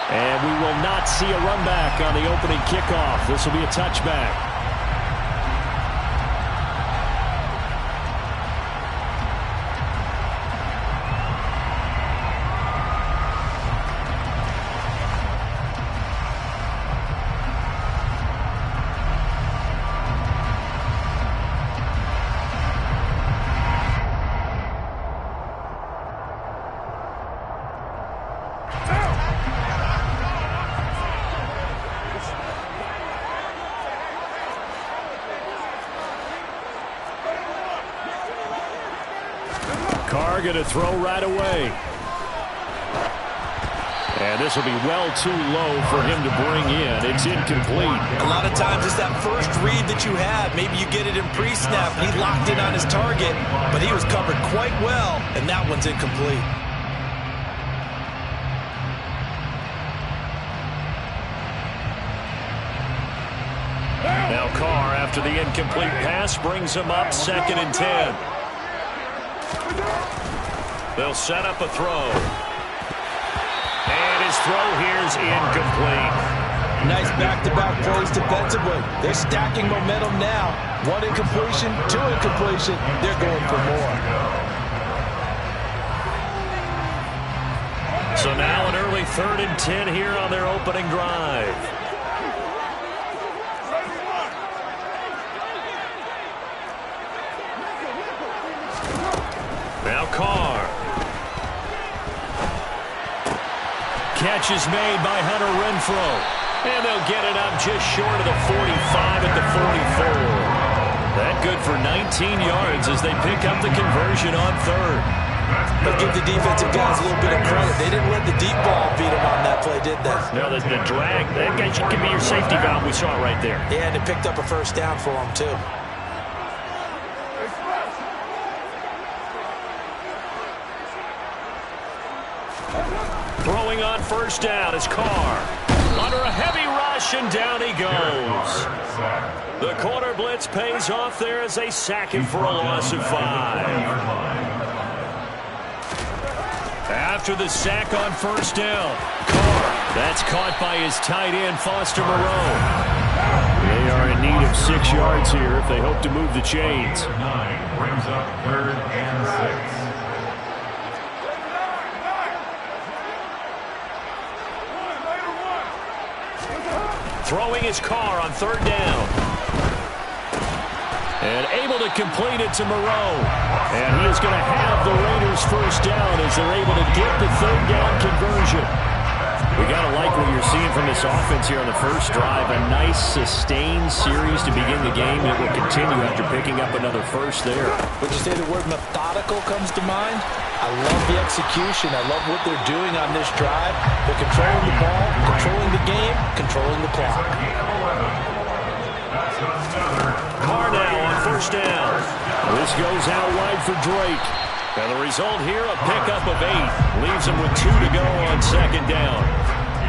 And we will not see a run back on the opening kickoff. This will be a touchback. Carr going to throw right away. And this will be well too low for him to bring in. It's incomplete. A lot of times it's that first read that you have. Maybe you get it in pre-snap. He locked in on his target, but he was covered quite well, and that one's incomplete. Now Carr, after the incomplete pass, brings him up 2nd and 10. They'll set up a throw. And his throw here is incomplete. Nice back-to-back plays defensively. They're stacking momentum now. 1 incompletion, 2 incompletion. They're going for more. So now an early 3rd and 10 here on their opening drive. Now Carr. Catch is made by Hunter Renfrow. And they'll get it up just short of the 45 at the 44. That good for 19 yards as they pick up the conversion on 3rd. But give the defensive guys a little bit of credit. They didn't let the deep ball beat them on that play, did they? No, the drag, that guy could be your safety valve. We saw it right there. Yeah, and it picked up a first down for them, too. Throwing on 1st down is Carr. Under a heavy rush, and down he goes. The corner blitz pays off there as they sack him for a loss of 5. After the sack on 1st down, Carr. That's caught by his tight end, Foster Moreau. They are in need of 6 yards here if they hope to move the chains. 9 brings up 3rd and 6. Throwing his Carr on 3rd down. And able to complete it to Moreau. And he is going to have the Raiders' 1st down as they're able to get the 3rd down conversion. We got to like what you're seeing from this offense here on the first drive. A nice, sustained series to begin the game that will continue after picking up another first there. Would you say the word methodical comes to mind? I love the execution. I love what they're doing on this drive. They're controlling the ball, controlling the game, controlling the clock. Carr now on 1st down. This goes out wide for Drake. And the result here, a pickup of 8. Leaves him with 2 to go on 2nd down.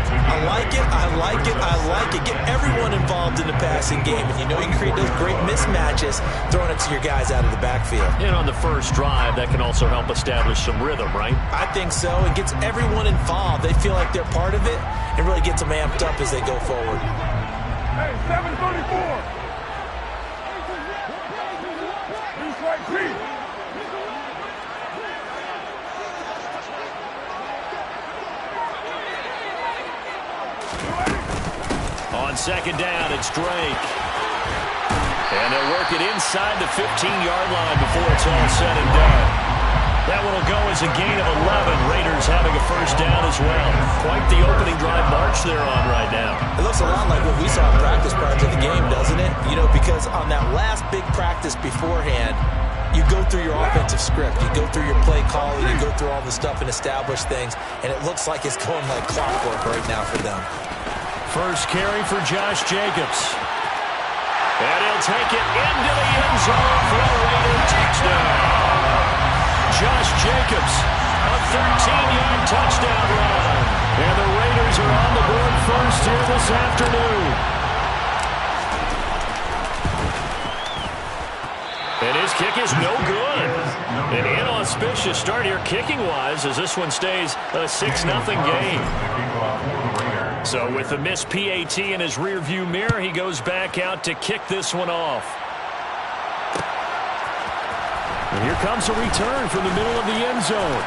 I like it, I like it, I like it. Get everyone involved in the passing game. And you know you can create those great mismatches throwing it to your guys out of the backfield. And on the first drive, that can also help establish some rhythm, right? I think so. It gets everyone involved. They feel like they're part of it and really gets them amped up as they go forward. Hey, 734. He's right, Pete. On 2nd down, it's Drake. And they'll work it inside the 15-yard line before it's all said and done. That one will go as a gain of 11. Raiders having a 1st down as well. Quite the opening drive march they're on right now. It looks a lot like what we saw in practice prior to the game, doesn't it? You know, because on that last big practice beforehand, you go through your offensive script. You go through your play calling. You go through all the stuff and establish things. And it looks like it's going like clockwork right now for them. First carry for Josh Jacobs. And he'll take it into the end zone for a Raider touchdown. Josh Jacobs, a 13-yard touchdown run. And the Raiders are on the board first here this afternoon. And his kick is no good. An inauspicious start here kicking-wise as this one stays a 6-0 game. So with the missed PAT in his rearview mirror, he goes back out to kick this one off. And here comes a return from the middle of the end zone.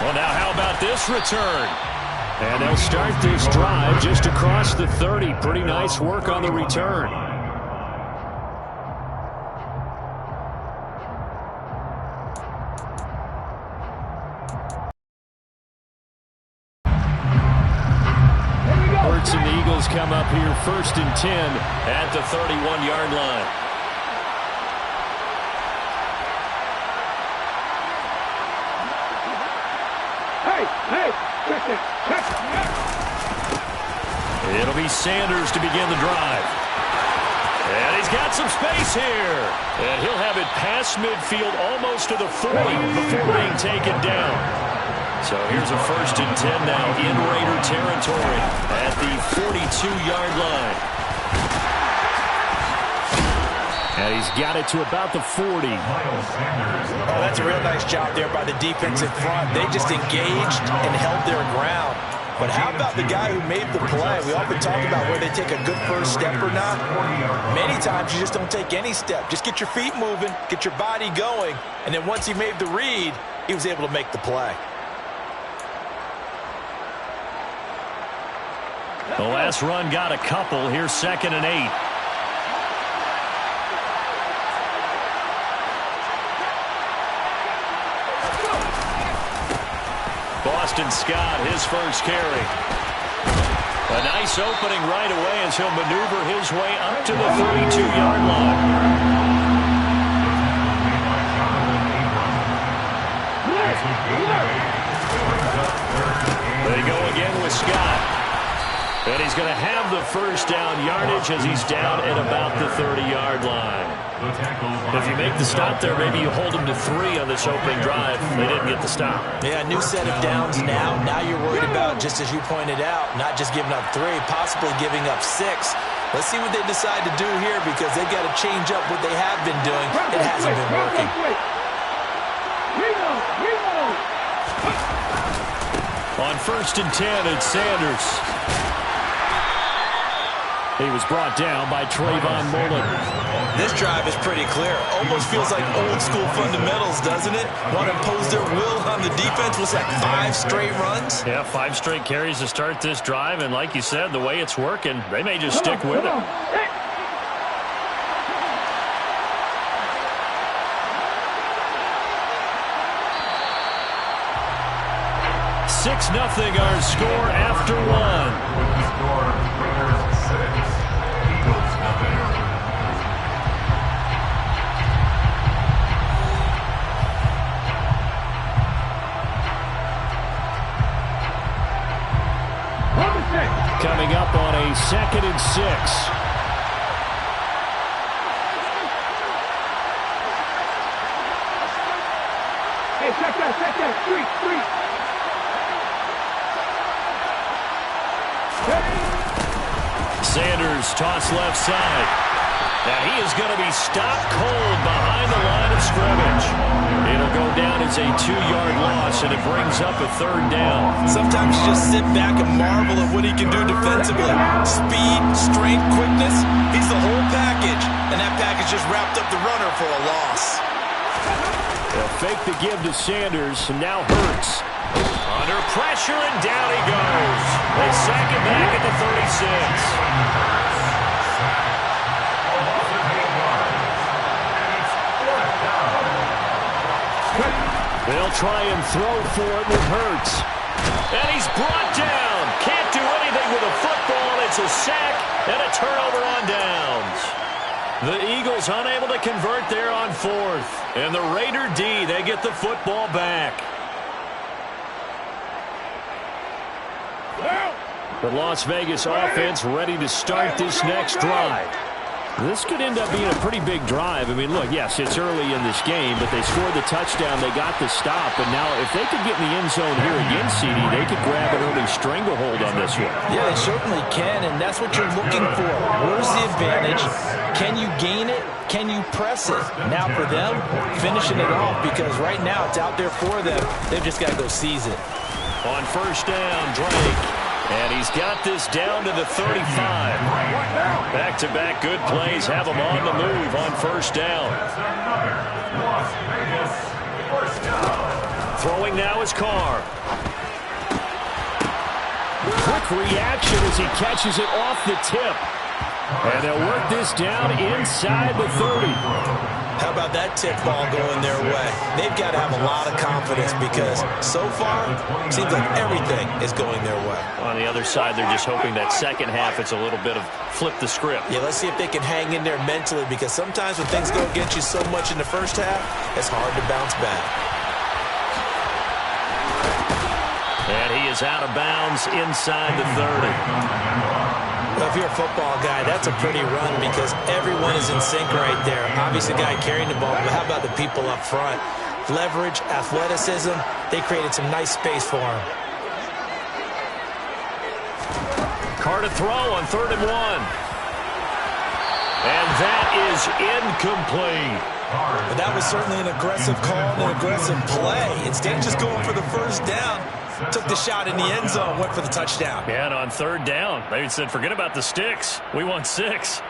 Well, now how about this return? And they'll start this drive just across the 30. Pretty nice work on the return. Hurts and the Eagles come up here 1st and 10 at the 31-yard line. It'll be Sanders to begin the drive. And he's got some space here. And he'll have it past midfield almost to the 40 before being taken down. So here's a 1st and 10 now in Raider territory at the 42-yard line. And he's got it to about the 40. Oh, that's a real nice job there by the defense in front. They just engaged and held their ground. But how about the guy who made the play? We often talk about where they take a good first step or not. Many times you just don't take any step. Just get your feet moving, get your body going, and then once he made the read, he was able to make the play. The last run got a couple. Here's 2nd and 8. Boston Scott, his first carry. A nice opening right away as he'll maneuver his way up to the 32-yard line. They go again with Scott. And he's going to have the first down yardage as he's down at about the 30-yard line. If you make the stop there, maybe you hold him to 3 on this opening drive. They didn't get the stop. Yeah, new set of downs now. Now you're worried about, just as you pointed out, not just giving up 3, possibly giving up 6. Let's see what they decide to do here because they've got to change up what they have been doing. It hasn't been working. On 1st and 10, it's Sanders. He was brought down by Trayvon Mullen. This drive is pretty clear. Almost feels like old school fundamentals, doesn't it? Want to impose their will on the defense. Was that 5 straight runs? Yeah, 5 straight carries to start this drive. And like you said, the way it's working, they may just stick with it. 6-0 our score after 1. Coming up on a 2nd and 6. Hey, check that, street. Sanders toss left side. Now he is going to be stopped cold behind the line of scrimmage. It'll go down as a 2-yard loss, and it brings up a 3rd down. Sometimes you just sit back and marvel at what he can do defensively. Speed, strength, quickness, he's the whole package. And that package just wrapped up the runner for a loss. They'll fake the give to Sanders, and now Hurts. Under pressure, and down he goes. They sack it back at the 36. They'll try and throw for it with Hurts. And he's brought down. Can't do anything with a football. It's a sack and a turnover on downs. The Eagles unable to convert there on 4th. And the Raider D, they get the football back. The Las Vegas offense ready to start this next drive. This could end up being a pretty big drive. I mean, look, yes, it's early in this game, but they scored the touchdown. They got the stop. And now if they could get in the end zone here again, CD, they could grab an early stranglehold on this one. Yeah, they certainly can, and that's what you're looking for. Where's the advantage? Can you gain it? Can you press it? Now for them, finishing it off, because right now it's out there for them. They've just got to go seize it. On first down, Drake. And he's got this down to the 35. Back-to-back good plays have him on the move on first down. Throwing now is Carr. Quick reaction as he catches it off the tip. And they'll work this down inside the 30. How about that tip ball going their way? They've got to have a lot of confidence because so far, it seems like everything is going their way. On the other side, they're just hoping that second half it's a little bit of flip the script. Yeah, let's see if they can hang in there mentally, because sometimes when things go against you so much in the first half, it's hard to bounce back. And he is out of bounds inside the 30. Well, if you're a football guy, that's a pretty run because everyone is in sync right there. Obviously, the guy carrying the ball, but how about the people up front? Leverage, athleticism, they created some nice space for him. Carr to throw on 3rd and 1. And that is incomplete. But that was certainly an aggressive call and an aggressive play. Instead of just going for the first down, took the shot in the end zone, went for the touchdown. Yeah, and on 3rd down, they said, forget about the sticks. We want 6.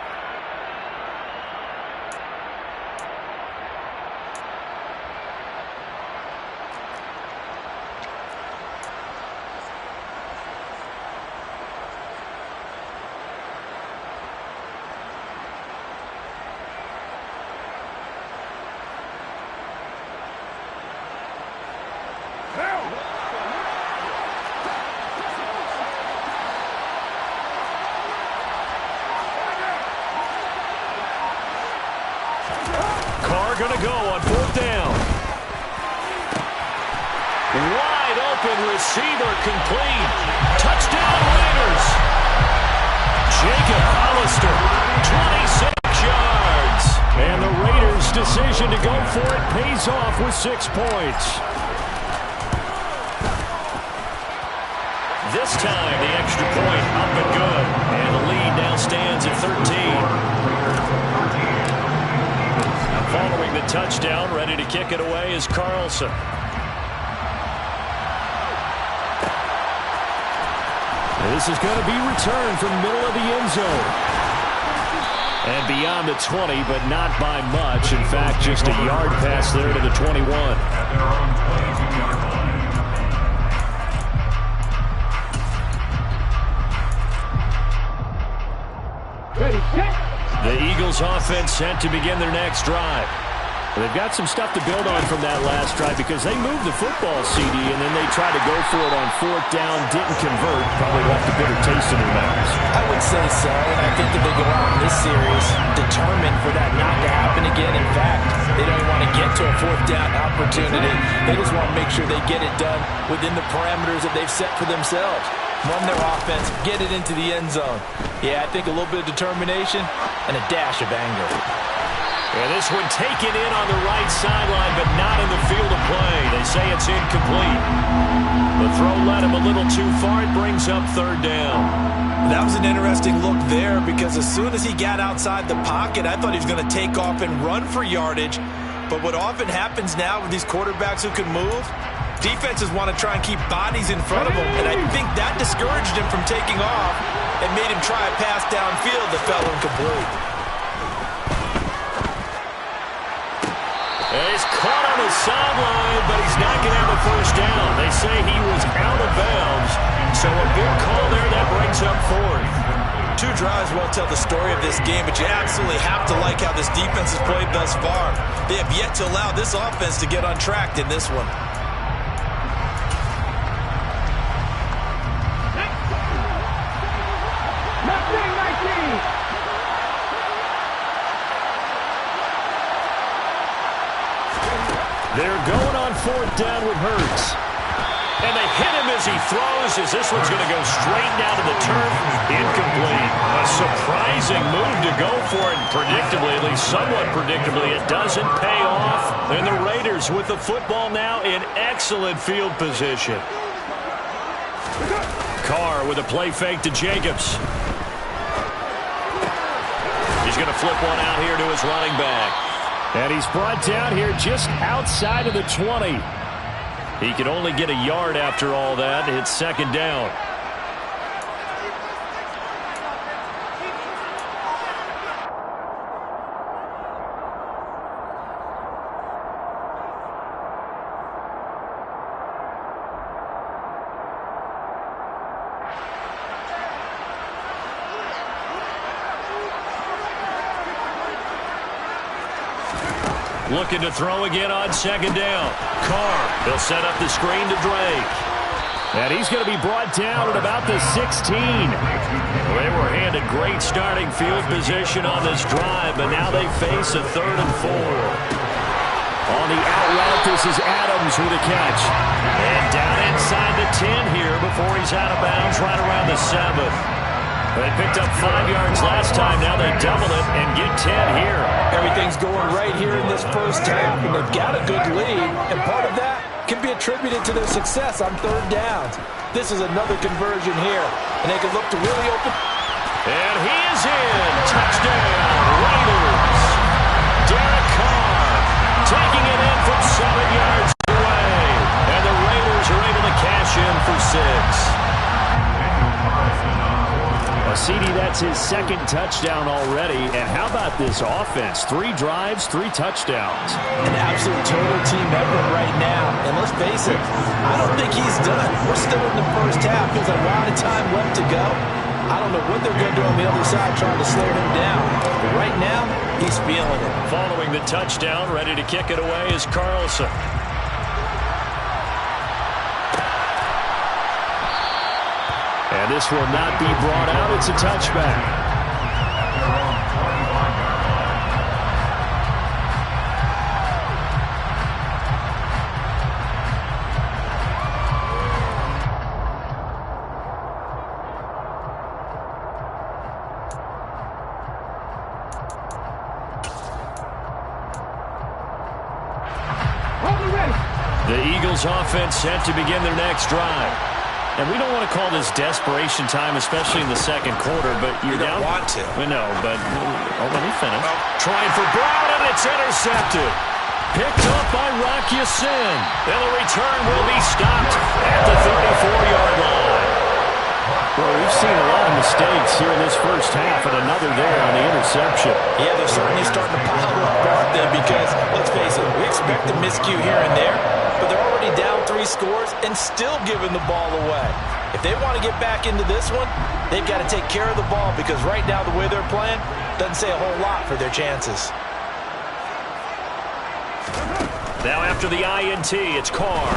Going to go on 4th down. Wide open receiver complete. Touchdown Raiders. Jacob Hollister, 26 yards. And the Raiders' decision to go for it pays off with 6 points. This time the extra point up and good. And the lead now stands at 13. Following the touchdown, ready to kick it away is Carlson. This is going to be returned from the middle of the end zone. And beyond the 20, but not by much. In fact, just a yard pass there to the 21. The Eagles offense set to begin their next drive. They've got some stuff to build on from that last drive because they moved the football, CD, and then they tried to go for it on 4th down, didn't convert, probably left a bitter taste in their mouths. I would say so, and I think that they go out in this series determined for that not to happen again. In fact, they don't even want to get to a 4th down opportunity. They just want to make sure they get it done within the parameters that they've set for themselves. Run their offense, get it into the end zone. Yeah, I think a little bit of determination and a dash of anger. And this one taken in on the right sideline, but not in the field of play. They say it's incomplete. The throw led him a little too far. It brings up 3rd down. That was an interesting look there because as soon as he got outside the pocket, I thought he was going to take off and run for yardage. But what often happens now with these quarterbacks who can move, defenses want to try and keep bodies in front of them, and I think that discouraged him from taking off and made him try a pass downfield that fell incomplete. And he's caught on the sideline, but he's not going to have a first down. They say he was out of bounds, so a big call there that brings up 4th. 2 drives won't tell the story of this game, but you absolutely have to like how this defense has played thus far. They have yet to allow this offense to get untracked in this one. They're going on 4th down with Hurts. And they hit him as he throws, as this one's going to go straight down to the turf. Incomplete. A surprising move to go for it. Predictably, at least somewhat predictably, it doesn't pay off. And the Raiders with the football now in excellent field position. Carr with a play fake to Jacobs. He's going to flip one out here to his running back. And he's brought down here just outside of the 20. He can only get a yard after all that. It's second down. Looking to throw again on second down. Carr, he'll set up the screen to Drake. And he's going to be brought down at about the 16. They were handed great starting field position on this drive, but now they face a 3rd and 4. On the out route, this is Adams with a catch. And down inside the 10 here before he's out of bounds right around the 7. They picked up 5 yards last time. Now they double it and get 10 here. Everything's going right here in this first half, and they've got a good lead. And part of that can be attributed to their success on 3rd downs. This is another conversion here, and they can look to really open. And he is in. Touchdown, Raiders. Derek Carr taking it in from 7 yards away. And the Raiders are able to cash in for 6. CD, that's his 2nd touchdown already. And how about this offense? 3 drives, 3 touchdowns. An absolute total team effort right now. And let's face it, I don't think he's done. We're still in the first half. There's a lot of time left to go. I don't know what they're going to do on the other side trying to slow him down. But right now, he's feeling it. Following the touchdown, ready to kick it away is Carlson. And this will not be brought out. It's a touchback. The Eagles offense set to begin their next drive. And we don't want to call this desperation time, especially in the second quarter, but you're down. You don't want to. We know, but let me finish. Trying for Brown, and it's intercepted. Picked up by Rock Ya-Sin. And the return will be stopped at the 34-yard line. Well, we've seen a lot of mistakes here in this first half, and another there on the interception. Yeah, they're certainly starting to pile up guard there because, let's face it, we expect a miscue here and there, but they're already down 3 scores and still giving the ball away. If they want to get back into this one, they've got to take care of the ball because right now the way they're playing doesn't say a whole lot for their chances. Now after the INT, it's Carr.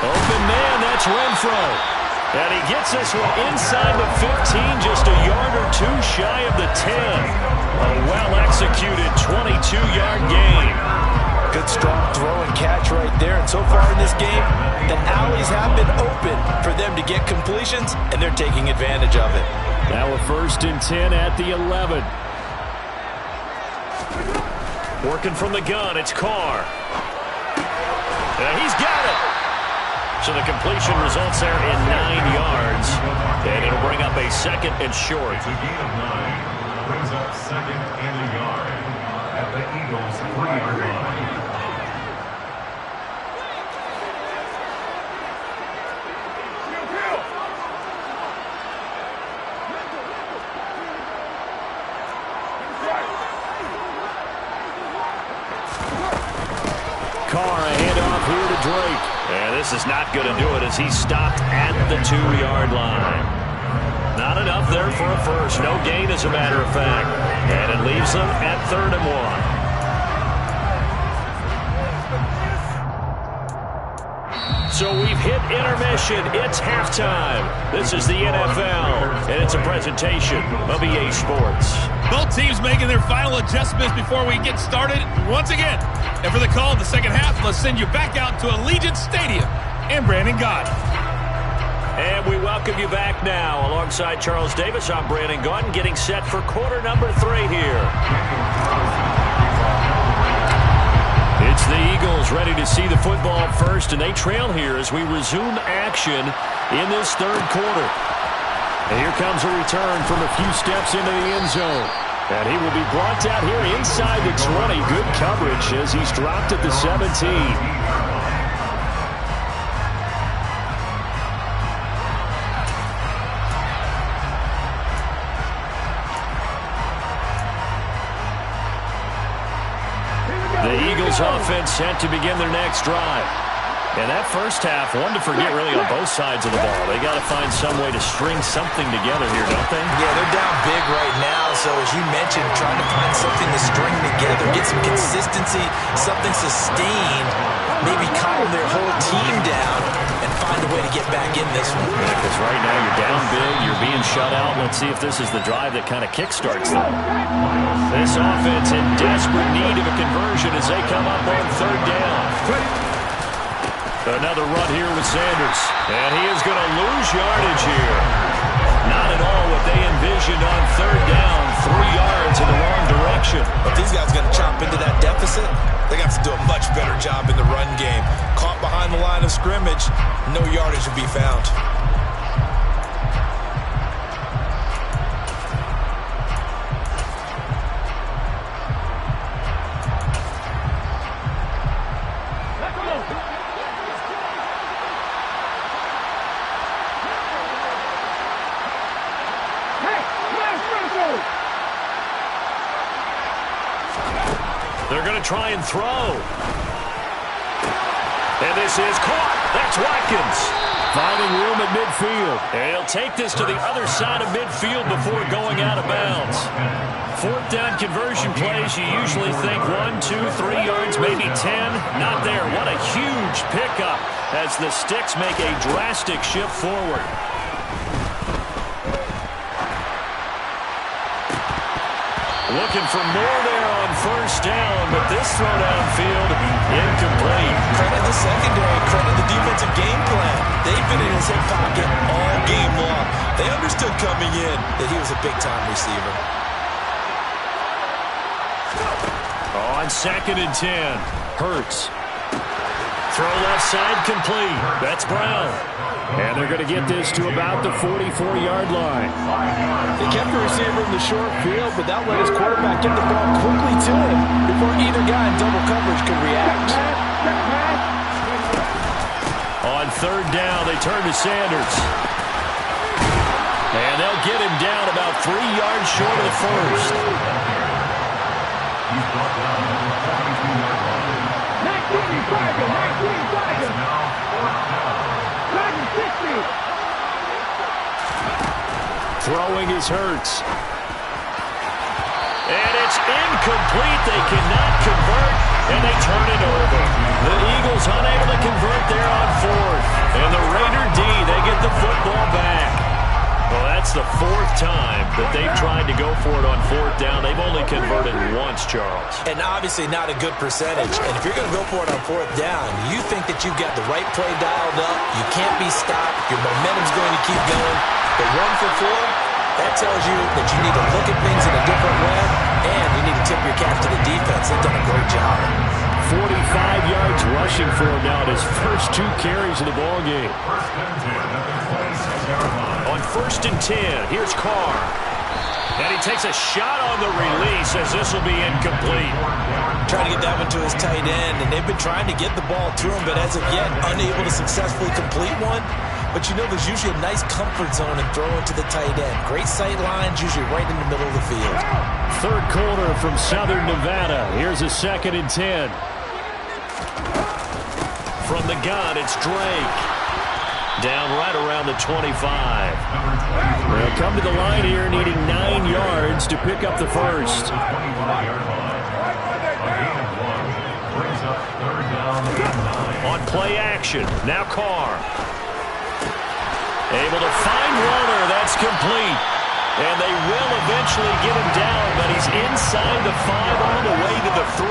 Open man, that's Renfro. And he gets this one inside the 15, just a yard or 2 shy of the 10. A well-executed 22-yard gain. Good strong throw and catch right there. And so far in this game, the alleys have been open for them to get completions, and they're taking advantage of it. Now a 1st and 10 at the 11. Working from the gun, it's Carr. And he's got it. So the completion results there in 9 yards. And it'll bring up a 2nd and short. It's a gain of 9. Brings up 2nd and a yard at the Eagles' 3-yard line. Carr, a handoff here to Drake. And this is not going to do it as he's stopped at the 2-yard line. Not enough there for a first. No gain, as a matter of fact. And it leaves them at 3rd and 1. So we've hit intermission. It's halftime. This is the NFL, and it's a presentation of EA Sports. Both teams making their final adjustments before we get started once again. And for the call in the second half, let's send you back out to Allegiant Stadium and Brandon Gott. And we welcome you back now. Alongside Charles Davis, I'm Brandon Gott, getting set for quarter number 3 here. It's the Eagles ready to see the football first, and they trail here as we resume action in this third quarter. And here comes a return from a few steps into the end zone. And he will be brought down here inside the 20. Good coverage as he's dropped at the 17. The Eagles offense set to begin their next drive. And that first half, one to forget really on both sides of the ball. They got to find some way to string something together here, don't they? Yeah, they're down big right now. So as you mentioned, trying to find something to string together, get some consistency, something sustained, maybe calm their whole team down and find a way to get back in this one. Yeah, because right now you're down big, you're being shut out. Let's see if this is the drive that kind of kickstarts them. This offense in desperate need of a conversion as they come up on third down. Another run here with Sanders. And he is going to lose yardage here. Not at all what they envisioned on third down. 3 yards in the wrong direction. If these guys are going to chop into that deficit, they got to do a much better job in the run game. Caught behind the line of scrimmage, no yardage will be found. They're going to try and throw. And this is caught. That's Watkins. Finding room at midfield. And he'll take this to the other side of midfield before going out of bounds. Fourth down conversion plays, you usually think 1, 2, 3 yards, maybe 10. Not there. What a huge pickup as the Sticks make a drastic shift forward. Looking for more there on first down, but this throw downfield, incomplete. Credit the secondary, credit the defensive game plan. They've been in his hip pocket all game long. They understood coming in that he was a big-time receiver. On 2nd and 10, Hurts. Throw left side complete. That's Brown. And they're going to get this to about the 44-yard line. They kept the receiver in the short field, but that let his quarterback get the ball quickly to him before either guy in double coverage could react. On third down, they turn to Sanders. And they'll get him down about 3 yards short of the first. He's brought down at the 42-yard line. 19 Tigers. Now, fourth down. 60. Throwing is Hurts. And it's incomplete. They cannot convert, and they turn it over. The Eagles unable to convert there on fourth. And the Raider D, they get the football back. Well, that's the 4th time that they've tried to go for it on fourth down. They've only converted once, Charles. And obviously not a good percentage. And if you're going to go for it on fourth down, you think that you've got the right play dialed up. You can't be stopped. Your momentum's going to keep going. But 1 for 4, that tells you that you need to look at things in a different way, and you need to tip your cap to the defense. They've done a great job. 45 yards rushing for him now at his first 2 carries of the ball game. On 1st and 10, here's Carr. And he takes a shot on the release as this will be incomplete. Trying to get that one to his tight end, and they've been trying to get the ball to him, but as of yet, unable to successfully complete one. But you know there's usually a nice comfort zone in throwing to the tight end. Great sight lines, usually right in the middle of the field. Third quarter from Southern Nevada. Here's a 2nd and 10. From the gun, it's Drake. Down right around the 25. They'll come to the line here needing 9 yards to pick up the first. On play action, now Carr. Able to find Warner, that's complete. And they will eventually get him down, but he's inside the 5 on the way to the 3.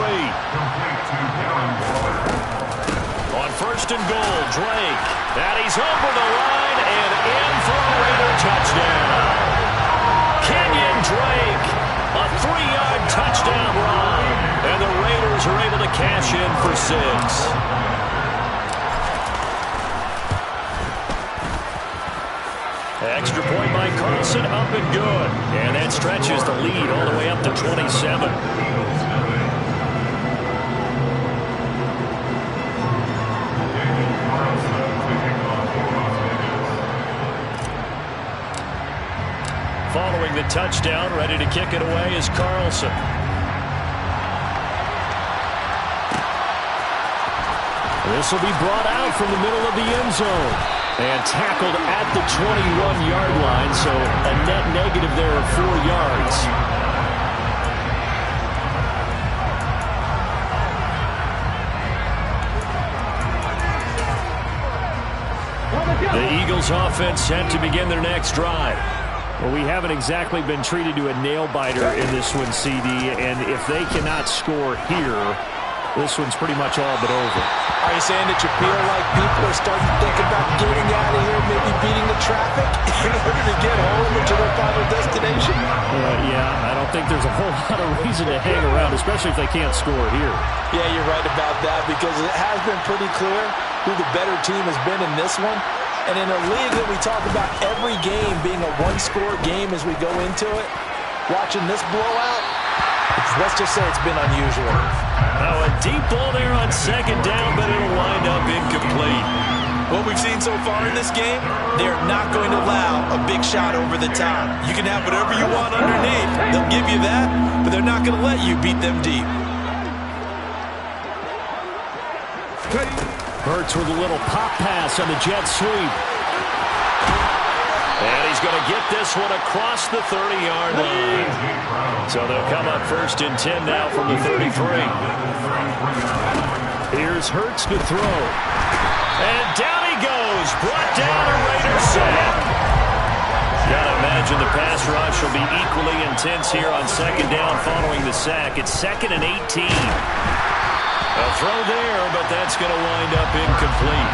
On first and goal. Drake. And he's over the line and in for a Raider touchdown. Kenyon Drake. A 3-yard touchdown run. And the Raiders are able to cash in for 6. Extra point by Carlson, up and good. And that stretches the lead all the way up to 27. Following the touchdown, ready to kick it away is Carlson. This will be brought out from the middle of the end zone. And tackled at the 21-yard line, so a net negative there of 4 yards. The Eagles offense set to begin their next drive. Well, we haven't exactly been treated to a nail-biter in this one, CD, and if they cannot score here, this one's pretty much all but over. Are you saying that you feel like people are starting to think about getting out of here, maybe beating the traffic in order to get home or to their final destination? Yeah, I don't think there's a whole lot of reason to hang around, especially if they can't score here. Yeah, you're right about that because it has been pretty clear who the better team has been in this one. And in a league that we talk about every game being a one-score game as we go into it, watching this blowout, let's just say it's been unusual. Now a deep ball there on second down, but it'll wind up incomplete. What we've seen so far in this game, they're not going to allow a big shot over the top. You can have whatever you want underneath. They'll give you that, but they're not going to let you beat them deep. Hurts with a little pop pass on the jet sweep. And he's going to get this one across the 30-yard line. So they'll come up first and 10 now from the 33. Here's Hurts to throw. And down he goes. Brought down a Raider sack. Gotta imagine the pass rush will be equally intense here on second down following the sack. It's 2nd and 18. A throw there, but that's going to wind up incomplete.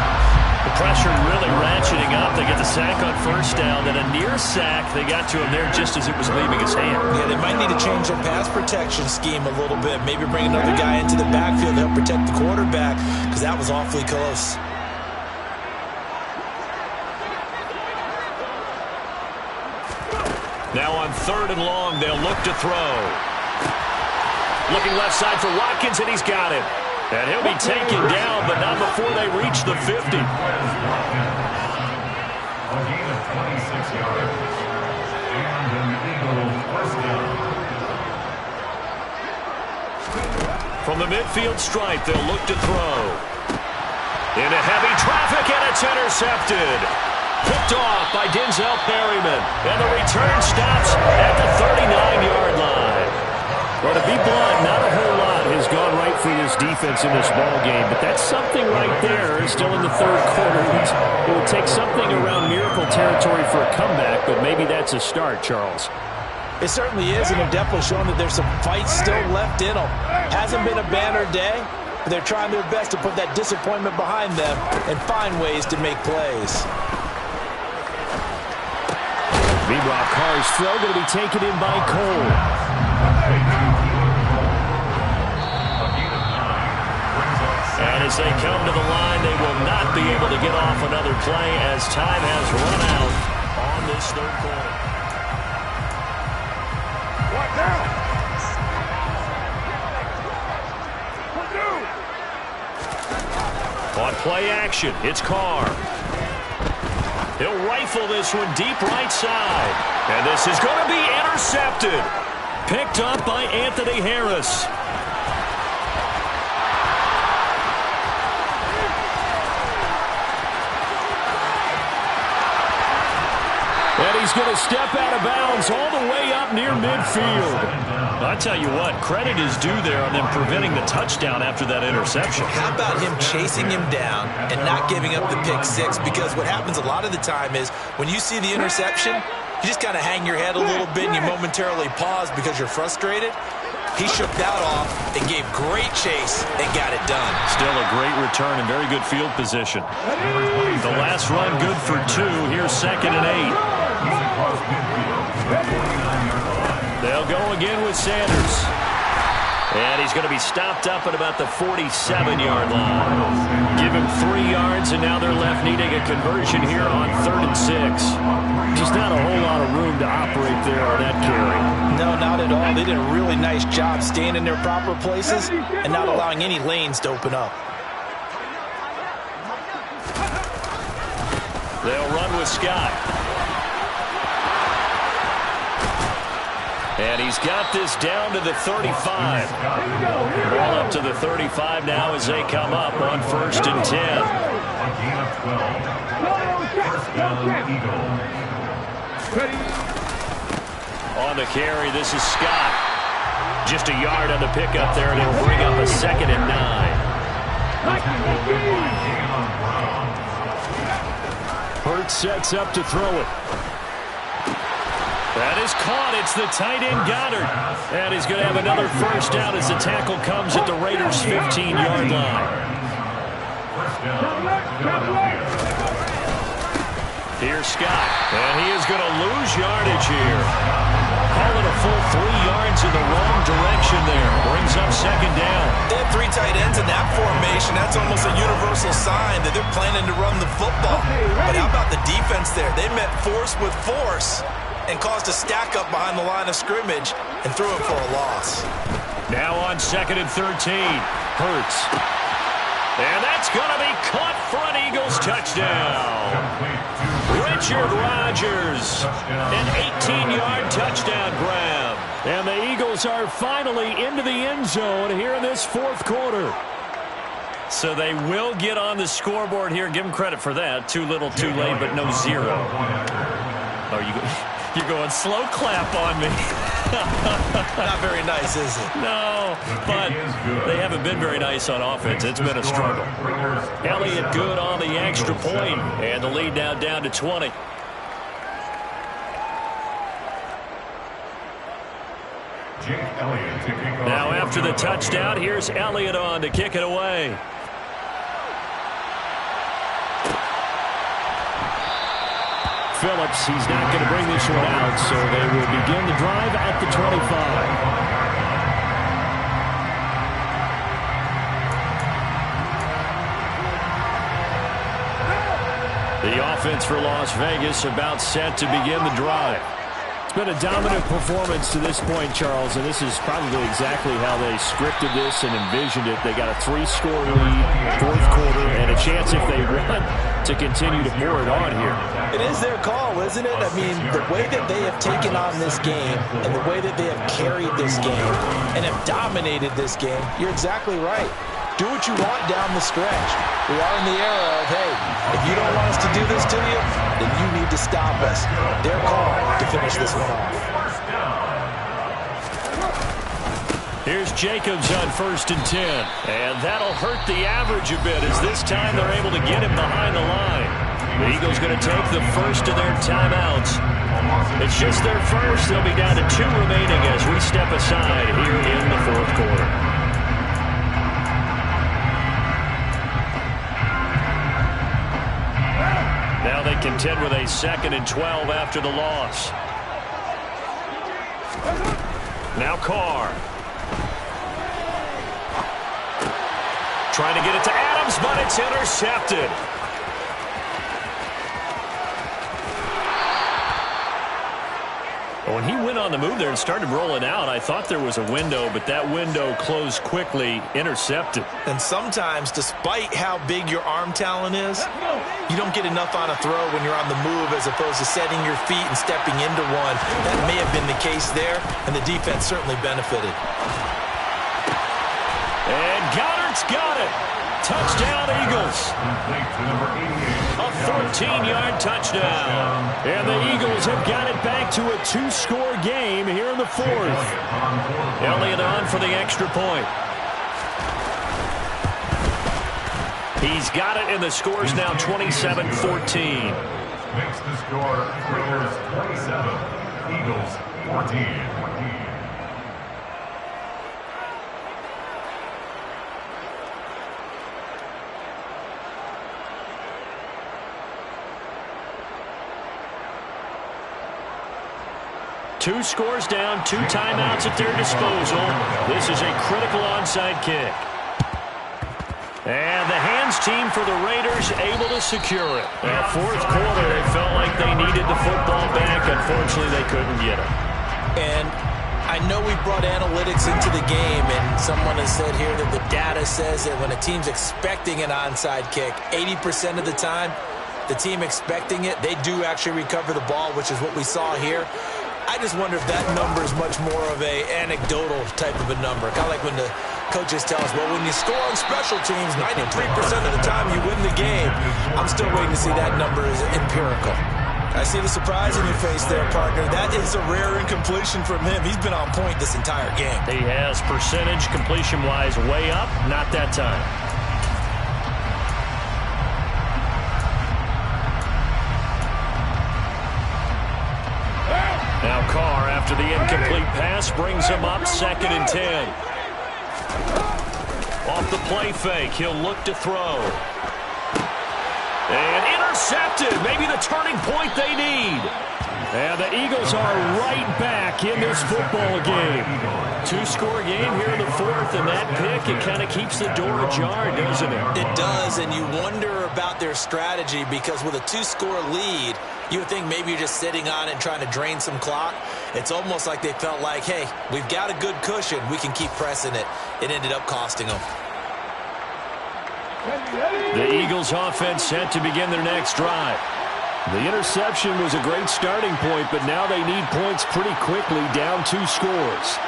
The pressure really ratcheting up. They get the sack on first down, then a near sack. They got to him there just as it was leaving his hand. Yeah, they might need to change their pass protection scheme a little bit. Maybe bring another guy into the backfield to help protect the quarterback because that was awfully close. Now on 3rd and long, they'll look to throw. Looking left side for Watkins, and he's got him. And he'll be taken down, but not before they reach the 50. A gain of 26 yards. And an Eagle first down. From the midfield stripe, they'll look to throw. Into heavy traffic, and it's intercepted. Picked off by Denzel Perryman. And the return stops at the 39-yard line. Well, to be blunt, not a whole lot has gone right for this defense in this ball game, but that's something right there. Still in the 3rd quarter. It would take something around miracle territory for a comeback, but maybe that's a start, Charles. It certainly is, and they're definitely showing that there's some fight still left in them. Hasn't been a banner day, but they're trying their best to put that disappointment behind them and find ways to make plays. Meanwhile, Carr's throw going to be taken in by Cole. And as they come to the line, they will not be able to get off another play as time has run out on this 3rd quarter. What down? On play action, it's Carr. He'll rifle this one deep right side. And this is going to be intercepted. Picked up by Anthony Harris. And he's going to step out of bounds all the way up near midfield. I tell you what, credit is due there on them preventing the touchdown after that interception. How about him chasing him down and not giving up the pick six? Because what happens a lot of the time is when you see the interception, you just kind of hang your head a little bit and you momentarily pause because you're frustrated. He shook that off and gave great chase and got it done. Still a great return and very good field position. The last run good for 2. Here's 2nd and 8. They'll go again with Sanders. And he's going to be stopped up at about the 47-yard line. Give him 3 yards, and now they're left needing a conversion here on 3rd and 6. Just not a whole lot of room to operate there on that carry. No, not at all. They did a really nice job staying in their proper places and not allowing any lanes to open up. They'll run with Scott. And he's got this down to the 35. Ball up to the 35 now as they come up on 1st and 10. A gain of 12. First down, Eagles. On the carry, this is Scott. Just a yard on the pickup there, and it'll bring up a 2nd and 9. Hurts sets up to throw it. That is caught. It's the tight end Goddard. And he's going to have another first down as the tackle comes at the Raiders' 15-yard line. Here's Scott. And he is going to lose yardage here. Call it a full 3 yards in the wrong direction there. Brings up 2nd down. They have 3 tight ends in that formation. That's almost a universal sign that they're planning to run the football. But how about the defense there? They met force with force and caused a stack up behind the line of scrimmage and threw it for a loss. Now on 2nd and 13. Hurts. And that's going to be caught for an Eagles touchdown. Richard Rodgers. An 18-yard touchdown grab. And the Eagles are finally into the end zone here in this 4th quarter. So they will get on the scoreboard here. Give them credit for that. Too little, too late, but no 0. Oh, you're going slow clap on me. Not very nice, is it? No, but they haven't been very nice on offense. It's been a struggle. Elliott good on the extra point, and the lead now down to 20. Now after the touchdown, here's Elliott on to kick it away. Phillips, he's not going to bring this one out, so they will begin the drive at the 25. The offense for Las Vegas about set to begin the drive. It's been a dominant performance to this point, Charles, and this is probably exactly how they scripted this and envisioned it. They got a 3-score lead, 4th quarter, and a chance if they want to continue to pour it on here. It is their call, isn't it? I mean, the way that they have taken on this game and the way that they have carried this game and have dominated this game, you're exactly right. Do what you want down the stretch. We are in the era of, hey, if you don't want us to do this to you, then you need to stop us. Their call to finish this one off. Here's Jacobs on 1st and 10. And that'll hurt the average a bit as this time they're able to get him behind the line. The Eagles going to take the first of their timeouts. It's just their first. They'll be down to 2 remaining as we step aside here in the 4th quarter. Now they contend with a 2nd and 12 after the loss. Now Carr. Trying to get it to Adams, but it's intercepted. When he went on the move there and started rolling out, I thought there was a window, but that window closed quickly, intercepted. And sometimes, despite how big your arm talent is, you don't get enough on a throw when you're on the move as opposed to setting your feet and stepping into one. That may have been the case there, and the defense certainly benefited. And Goddard's got it. Touchdown, Eagles. A 14-yard touchdown. And the Eagles have got it back to a 2-score game here in the 4th. Elliott on for the extra point. He's got it, and the score's now 27-14. Makes the score Raiders 27, Eagles 14. 2 scores down, 2 timeouts at their disposal. This is a critical onside kick. And the hands team for the Raiders able to secure it. Now, fourth quarter, they felt like they needed the football back. Unfortunately, they couldn't get it. And I know we brought analytics into the game, and someone has said here that the data says that when a team's expecting an onside kick, 80% of the time, the team expecting it, they do actually recover the ball, which is what we saw here. I just wonder if that number is much more of a anecdotal type of a number. Kind of like when the coaches tell us, well, when you score on special teams, 93% of the time you win the game. I'm still waiting to see that number is empirical. I see the surprise in your face there, partner. That is a rare incompletion from him. He's been on point this entire game. He has percentage completion-wise way up, not that time. Now Carr, after the incomplete pass, brings him up 2nd and 10. Off the play fake, he'll look to throw. And intercepted, maybe the turning point they need. And the Eagles are right back in this football game. 2-score game here in the 4th, and that pick, it kind of keeps the door ajar, doesn't it? It does, and you wonder about their strategy because with a 2-score lead, you would think maybe you're just sitting on it and trying to drain some clock. It's almost like they felt like, hey, we've got a good cushion. We can keep pressing it. It ended up costing them. The Eagles offense set to begin their next drive. The interception was a great starting point, but now they need points pretty quickly, down 2 scores.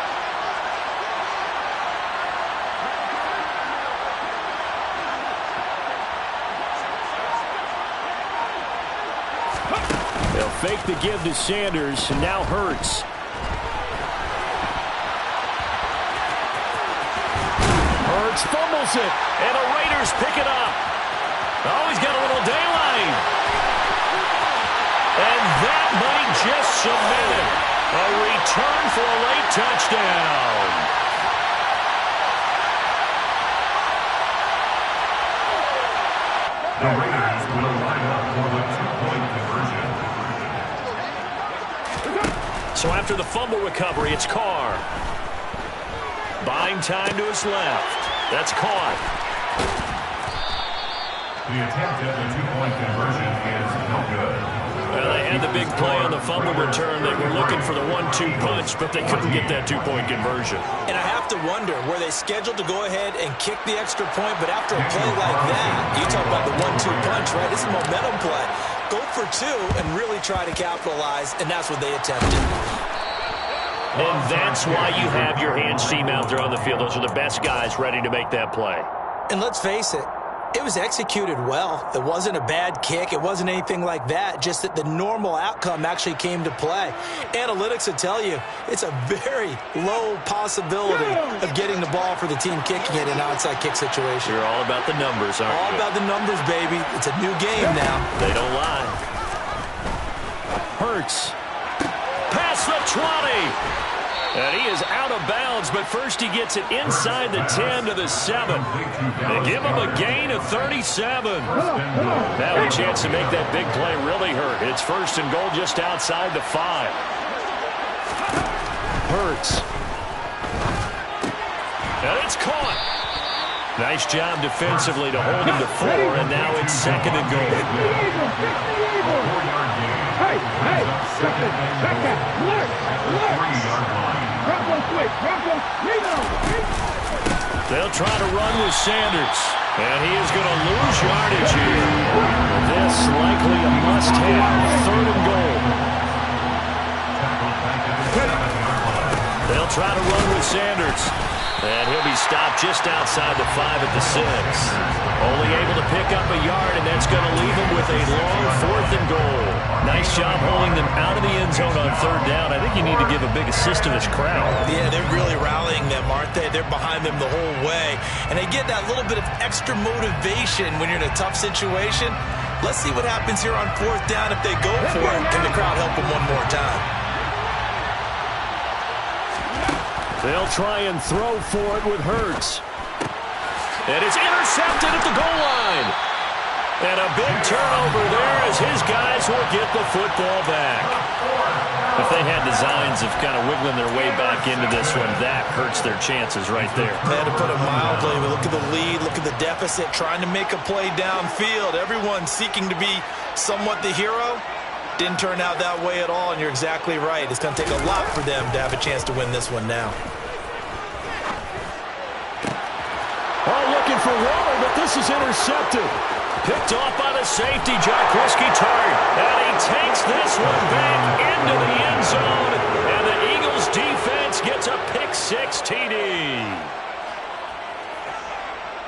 They'll fake the give to Sanders, and now Hurts. Hurts fumbles it, and the Raiders pick it up. Oh, he's got a little daylight. And that might just cement it. A return for a late touchdown. The Raiders will line up for the 2-point conversion. So after the fumble recovery, it's Carr. Buying time to his left. That's caught. The attempt at the 2-point conversion is no good. Well, they had the big play on the fumble return. They were looking for the 1-2 punch, but they couldn't get that 2-point conversion. And I have to wonder, were they scheduled to go ahead and kick the extra point, but after a play like that, you talk about the 1-2 punch, right? It's a momentum play. Go for 2 and really try to capitalize, and that's what they attempted. And that's why you have your hands team out there on the field. Those are the best guys ready to make that play. And let's face it, it was executed well. It wasn't a bad kick. It wasn't anything like that. Just that the normal outcome actually came to play. Analytics will tell you it's a very low possibility of getting the ball for the team kicking it in an outside kick situation. You're all about the numbers, aren't you? All about the numbers, baby. It's a new game now. They don't lie. Hurts. Past the 20. And he is out of bounds, but first he gets it inside the 10 to the 7. They give him a gain of 37. Now a chance to make that big play really hurt. It's 1st and goal just outside the 5. Hurts. And it's caught. Nice job defensively to hold him to 4, and now it's 2nd and goal. Hey, second, look. They'll try to run with Sanders, and he is going to lose yardage here. This likely a must-have, 3rd and goal. They'll try to run with Sanders, and he'll be stopped just outside the 5 at the 6. Only able to pick up a yard, and that's going to leave him with a long 4th and goal. Nice job holding them out of the end zone on 3rd down. I think you need to give a big assist to this crowd. Yeah, they're really rallying them, aren't they? They're behind them the whole way. And they get that little bit of extra motivation when you're in a tough situation. Let's see what happens here on 4th down if they go for it. Can the crowd help them one more time? They'll try and throw for it with Hurts. And it's intercepted at the goal line. And a big turnover there as his guys will get the football back. If they had designs of kind of wiggling their way back into this one, that hurts their chances right there. They had to put it mildly. But look at the lead, look at the deficit, trying to make a play downfield. Everyone seeking to be somewhat the hero. Didn't turn out that way at all, and you're exactly right. It's going to take a lot for them to have a chance to win this one now. Oh, looking for Waller, but this is intercepted. Picked off by the safety, Jaquiski Tartt. And he takes this one back into the end zone. And the Eagles defense gets a pick-6 TD.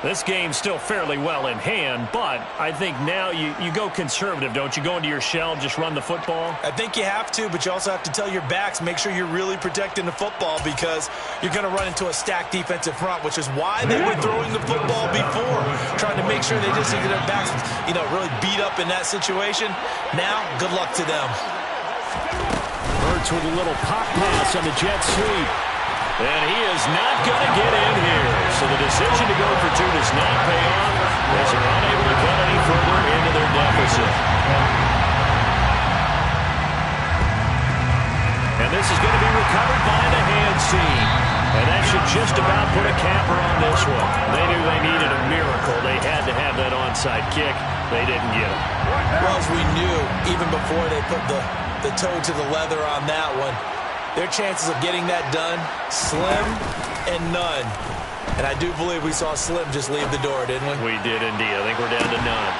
This game's still fairly well in hand, but I think now you go conservative, don't you? Go into your shell, just run the football? I think you have to, but you also have to tell your backs, make sure you're really protecting the football because you're going to run into a stacked defensive front, which is why they were throwing the football before, trying to make sure they just get their backs, really beat up in that situation. Now, good luck to them. Hurts with a little pop pass on the jet sweep. And he is not going to get in here. So the decision to go for two does not pay off as they're unable to cut any further into their deficit. And this is going to be recovered by the hands team. And that should just about put a capper on this one. They knew they needed a miracle. They had to have that onside kick. They didn't get it. Well, as we knew, even before they put the toe to the leather on that one, their chances of getting that done, slim and none. And I do believe we saw Slim just leave the door, didn't we? We did indeed. I think we're down to none.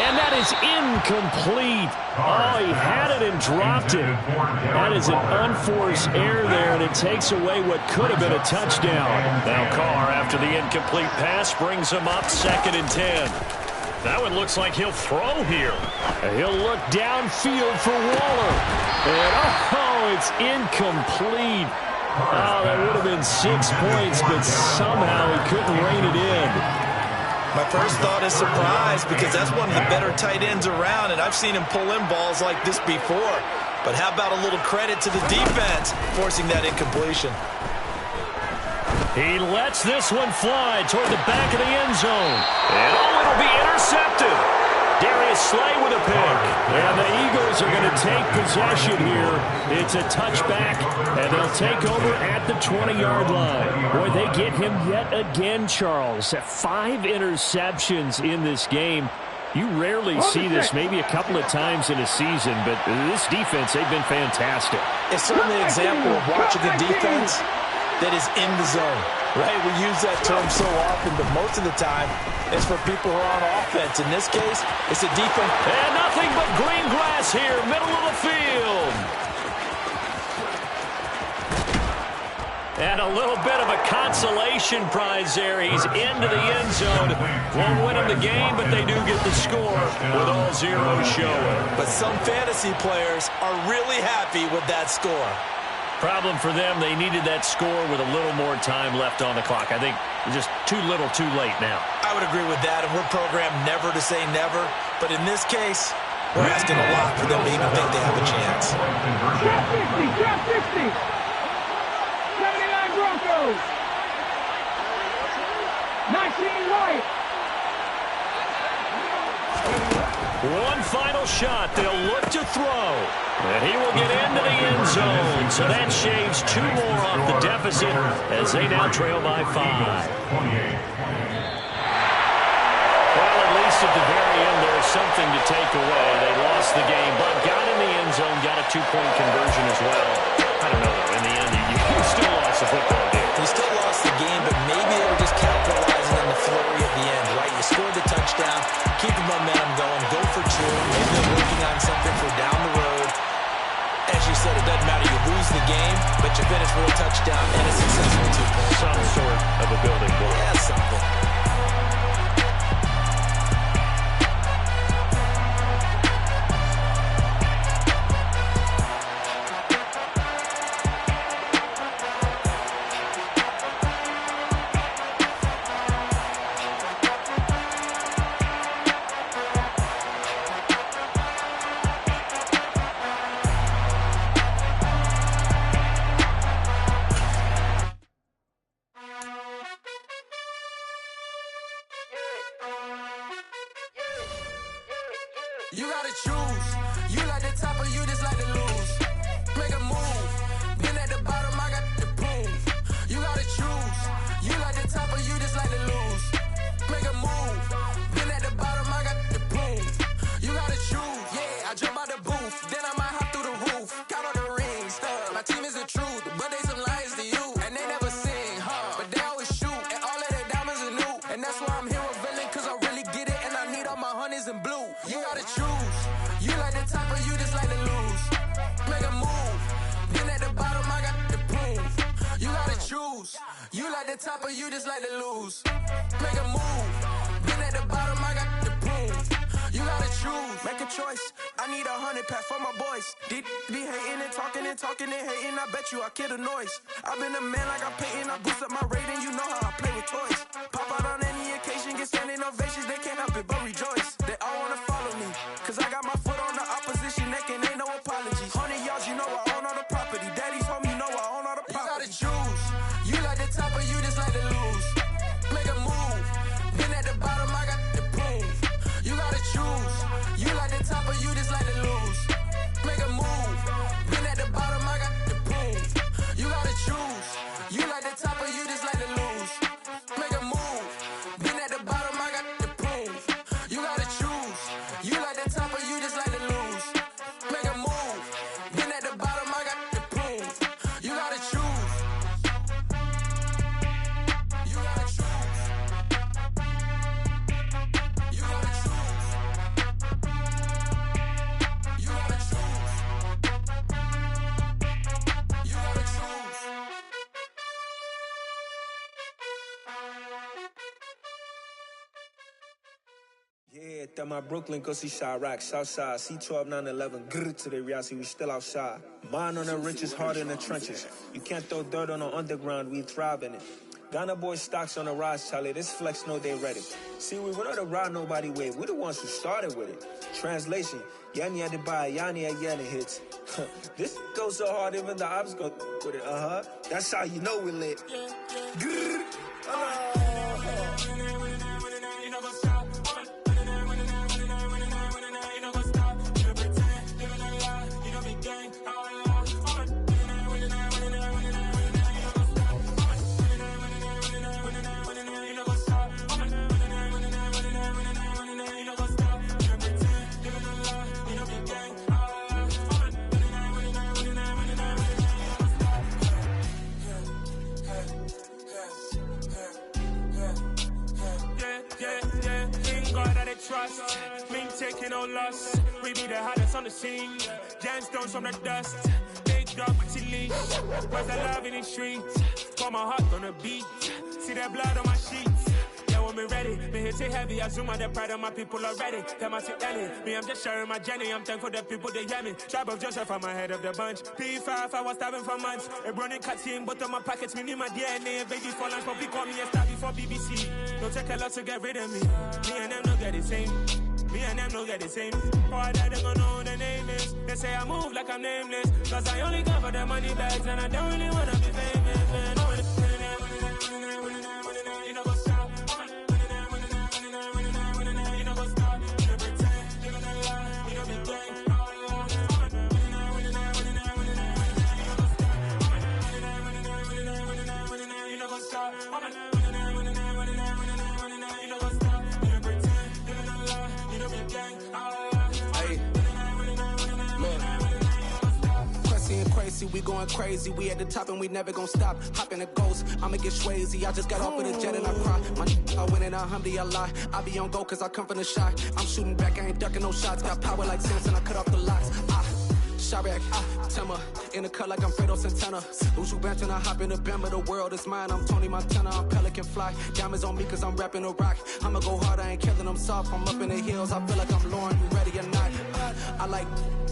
And that is incomplete. Oh, he had it and dropped it. That is an unforced error there, and it takes away what could have been a touchdown. Now Carr, after the incomplete pass, brings him up 2nd and 10. That one looks like he'll throw here. He'll look downfield for Waller. And, it's incomplete. Oh, that would have been 6 points, but somehow he couldn't rein it in. My first thought is surprise because that's one of the better tight ends around, and I've seen him pull in balls like this before. But how about a little credit to the defense forcing that incompletion? He lets this one fly toward the back of the end zone. And, it'll be intercepted. Darius Slay with a pick. And the Eagles are going to take possession here. It's a touchback, and they'll take over at the 20-yard line. Boy, they get him yet again, Charles. 5 interceptions in this game. You rarely see this, maybe a couple of times in a season, but this defense, they've been fantastic. It's certainly an example of watching a defense that is in the zone, right? We use that term so often, but most of the time, it's for people who are on offense. In this case, it's a defense. And nothing but green grass here, middle of the field. And a little bit of a consolation prize there. He's into the end zone. Won't win him the game, but they do get the score with all zeros showing. But some fantasy players are really happy with that score. Problem for them, they needed that score with a little more time left on the clock. I think just too little too late now. I would agree with that, and we're programmed never to say never. But in this case, we're asking a lot for them to even think they have a chance. Drop 60, drop 60. 79 Broncos. 19 White. One final shot. They'll look to throw. And he will get into the end zone. So that shaves 2 more off the deficit as they now trail by 5. Well, at least at the very end, there's something to take away. They lost the game, but got in the end zone, got a 2-point conversion as well. I don't know, though. In the end, you still lost the football game. You still lost the game, but maybe they were just capitalizing on the flurry at the end, right? You scored the touchdown, keep the momentum going, go for 2. Maybe they're working on something for down the road. As you said, it doesn't matter. You lose the game, but you finish with a touchdown and a successful 2-point. Some sort of a building block. Yeah, something. like the top or you just like to lose? Make a move. Been at the bottom, I got the prove. You gotta choose, make a choice. I need 100 pack for my boys. Be hating and talking and hating. I bet you I kill the noise. I've been a man like I'm Peyton. I boost up my rating. You know how I play with toys. Pop out on any occasion, get standing ovations. They can't help it but rejoice. They all wanna follow me, cause I got my foot on the opposition neck and ain't no apologies. 100 yards, you know I own all the property. Daddy's home, you know I own all the property. You gotta choose. You like the top or you just like to lose? Make a move. Been at the bottom, I got the proof. You gotta choose. You like the top or you just like to lose? Make a move. Been at the bottom, I got the proof. You gotta choose. You like the top or you just like to lose? Make a move. Been at the bottom, I got the proof. You gotta choose. You like the top or you just like to lose? Make a move. Been at the bottom, I got the proof. You gotta choose. You gotta choose. You gotta choose. You gotta choose. You gotta choose. Yeah, that my Brooklyn, go see Chirac, Southside, C12, 911, grrr to the reality, we still outside. Mine on the richest, heart in the trenches. You can't throw dirt on the underground, we thrive in it. Ghana boy stocks on the rise, Charlie, this flex know they ready. See, we were not to ride nobody with, we the ones who started with it. Translation, Yanni had to buy, Yanni had Yanni hits. This goes so hard, even the ops go with it, That's how you know we lit. Grrr, trust, me taking no loss. We be the hottest on the scene. Gemstones from the dust. Big dog with your leash. Where's the love in the streets? Pour my heart on the beat. See that blood on my sheets. Yeah, when me ready, me hit it heavy. I zoom out the pride of my people already. Them I see Ellie. Me, I'm just sharing my journey. I'm thankful that people they hear me. Tribe of Joseph, I'm ahead of the bunch. P5, I was starving for months. A running cutscene, but on my pockets, me need my DNA. Baby for lunch, but we call me a star before BBC. Don't take a lot to get rid of me. Me and them don't get the same. Me and them don't get the same. Boy, that they gon' know who the name is. They say I move like I'm nameless. Cause I only come for the money bags and I don't really wanna be famous, man. You know what's up? You know what's up? You pretend, living a lie. You know be gang. You know what's up? Crazy, we going crazy. We at the top and we never gon' stop. Hop in a ghost, I'ma get swayzy. I just got off of the jet and I cry. My I win and I lie. I be on go cause I come from the shot. I'm shooting back, I ain't ducking no shots. Got power like Samson, I cut off the locks. Chirac, Tema, in the cut like I'm Fredo Santana. Uju Banton, I hop in the Bama, the world is mine. I'm Tony Montana, I'm Pelican Fly. Diamonds on me cause I'm rapping a rock. I'ma go hard, I ain't killing them soft. I'm up in the hills, I feel like I'm Lauren, you ready or not? I like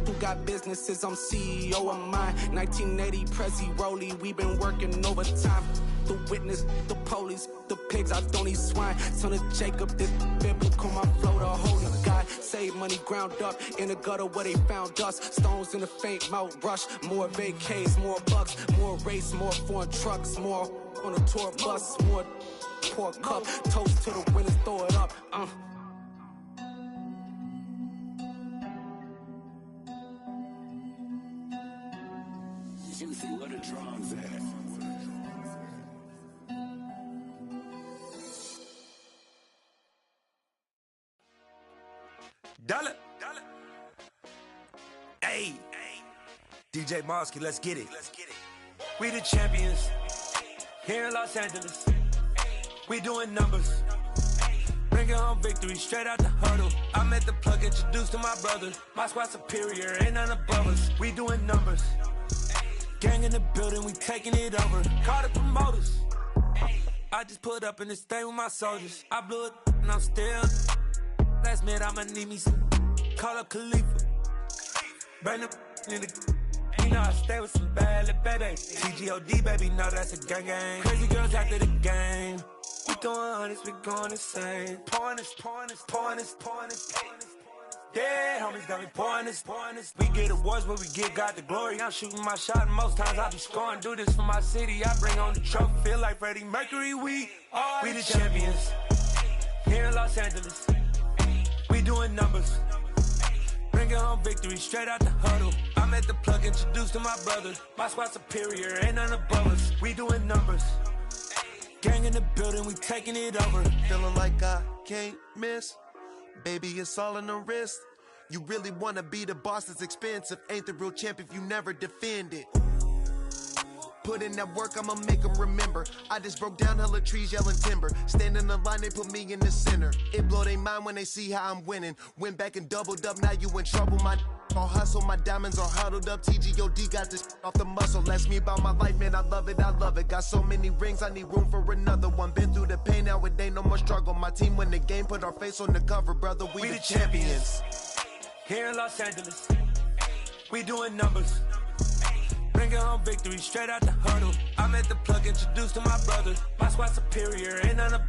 who got businesses, I'm CEO of mine. 1980, Prezi, Rolly, we been working overtime. The witness, the police, the pigs, I don't eat swine. Son of Jacob, this biblical, my flow, the holy God. Save money ground up in the gutter where they found us. Stones in the faint Mount Rush. More vacays, more bucks, more race, more foreign trucks, more on a tour bus, more pour cup. Toast to the winners, throw it up. Juicy, where the drums at? Dollar. Hey. DJ Mosky, let's get it. We the champions here in Los Angeles. We doing numbers. Bringing home victory straight out the huddle. I met the plug, introduced to my brother. My squad superior, ain't none above us. We doing numbers. Gang in the building, we taking it over. Call the promoters. I just put up in this thing with my soldiers. I blew it and I'm still. Last minute I'ma need me some. Call up Khalifa. Bring the in the. You know I stay with some bad little baby. TGOD baby, know that's a gang gang. Crazy girls after the game. We throwing hundreds, we going insane. Pouring this. Yeah, homies got me pouring this. We get awards, but we get God the glory. I'm shooting my shot, and most times I be scoring. Do this for my city, I bring on the trophy. Feel like Freddie Mercury, we the champions. Here in Los Angeles, we doing numbers. Bringing home victory straight out the huddle. I'm at the plug, introduced to my brother. My squad superior, ain't none above us. We doing numbers. Gang in the building, we taking it over. Feeling like I can't miss. Baby, it's all in the wrist. You really wanna be the boss, it's expensive. Ain't the real champ if you never defend it. Put in that work, I'ma make them remember. I just broke down hella trees, yelling timber. Stand in the line, they put me in the center. It blow their mind when they see how I'm winning. Went back and doubled up, now you in trouble. My all hustle, my diamonds are huddled up. TGOD got this off the muscle. Ask me about my life, man, I love it. Got so many rings, I need room for another one. Been through the pain, now it ain't no more struggle. My team win the game, put our face on the cover, brother. We the champions. Here in Los Angeles, we doing numbers. Bringing home victory straight out the huddle. I'm at the plug, introduced to my brother. My squad superior, ain't none of